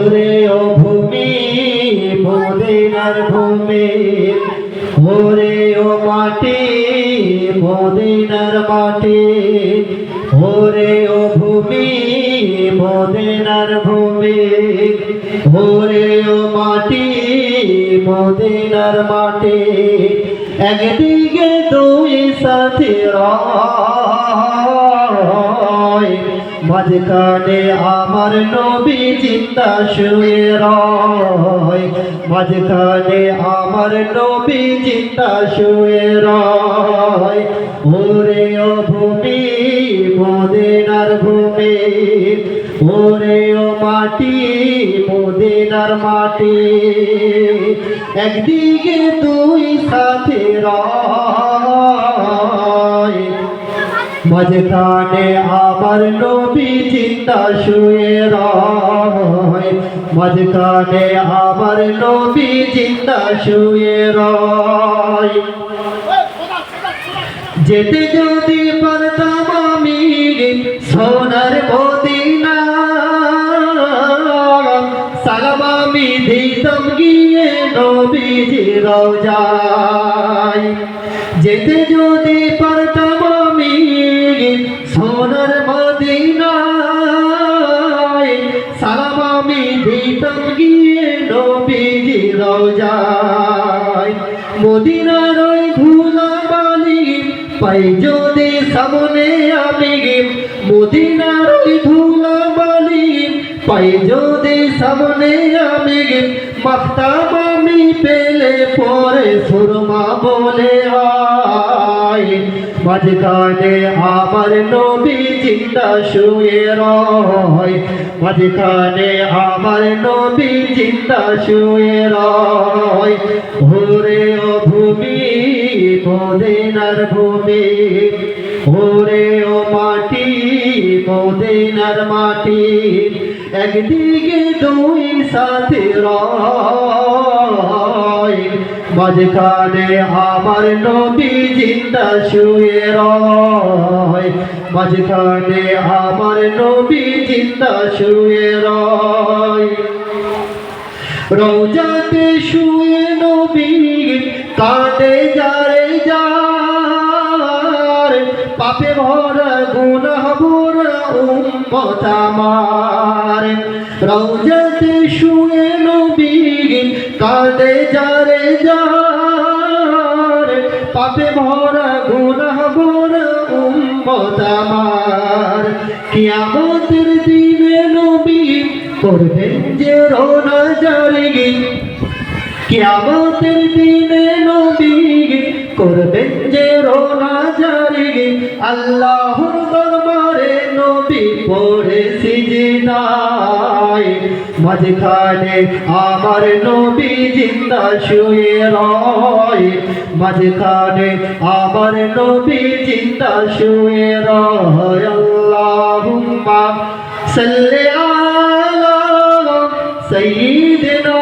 ওরে ও ভূমি মদিনার ভূমি, ওরে ও মাটি মদিনার মাটি, ওরে ও ভূমি মদিনার ভূমি, ওরে ও মাটি মদিনার মাটি। একদিকে দুই সাথী রয়, মাঝখানে আমার নবী জিন্দা শুয়ে রয়, মাঝখানে আমার নবী জিন্দা শুয়ে রয়। ওরে ও ভূমি মদিনার ভূমি, ওরে ও মাটি মদিনার মাটি। একদিকে দুই সাথী রয়, মাঝখানে আমার নবী জিন্দা শুয়ে রয়, মাঝখানে আমার নবী জিন্দা শুয়ে রয়। যেতে যদি পারতাম আমি সোনার মদিনা, সালাম আমি দিতাম গিয়ে নবীজির রওজায়। যেতে যদি পারতাম আমি সোনার মদিনায়, সালাম আমি দিতাম গিয়ে নবীজির রওজায়। মদিনার ওই ধুলাবালি পাই যদি সামনে আমি, মদিনার ওই ধুলাবালি পাই যদি সামনে আমি, মাখতাম আমি পেলে পরে সুরমা বলে হয়। মাঝখানে আমার নবী জিন্দা শুয়ে রয়, মাঝখানে আমার নবী জিন্দা শুয়ে রয়। ওরে ও ভূমি মদিনার ভূমি, ওরে ও মাটি মদিনার মাটি। একদিকে দুই সাথী রয়, মাঝখানে আমার নবী জিন্দা শুয়ে রয়, মাঝখানে আমার নবী জিন্দা শুয়ে রয়। রওজাতে শুয়ে নবী কাঁদে যারে যার, পাপে ভরা গুনাহ ভরা উম্মত আমার। রওজাতে শুয়ে নবী কাঁদে যারে যার, পাপে ভরা গুনাহ ভরা উম্মত আমার। কিয়ামতের দিনে নবী করবেন যে রোনা জারি, কিয়ামতের দিনে নবী করবেন যে রোনা জারি। আল্লাহর দরবারে নবী পড়ে সিজদায়, মাঝখানে আমার নবী জিন্দা শুয়ে রয়, মাঝখানে আমার নবী জিন্দা শুয়ে রয়। আল্লাহুম্মা সাল্লি আলা সাইয়্যিদিনা